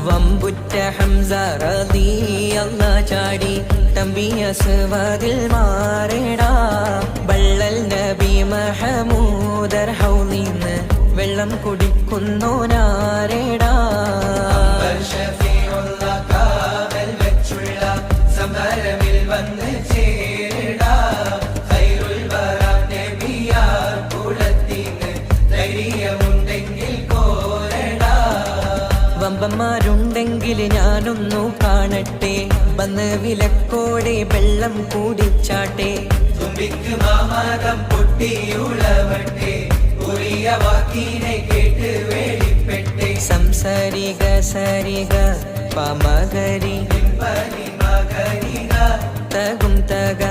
വമ്പുറ്റ ഹംസ റളിയല്ലാഹു ചാടി തമ്പിയ സ്വാദിൽ മാറേടാ ബള്ളൽ നബി മഹമൂദർ ഹൗലിന്ന് വെള്ളം കുടിക്കുന്നോനാരേടാ സമരമിൽ വന്ന് ചേരടാ ഖൈറുൽ വറ നബിയാർ കുലത്തിന് ധൈര്യമുണ്ടെങ്കിൽ കോരടാ വമ്പന്മാരുണ്ടെങ്കിൽ ഞാനൊന്നു കാണട്ടെ വന്ന് വിലക്കോടെ വെള്ളം കൂടിച്ചാട്ടെ തുമ്പിക്ക് മാമാകം പൊട്ടിയുളവട്ടെ ഉറിയ വാക്കിനെ കേട്ട് വേളിപ്പെട്ടെ സംസരിക സരിക പമകരി തകും തക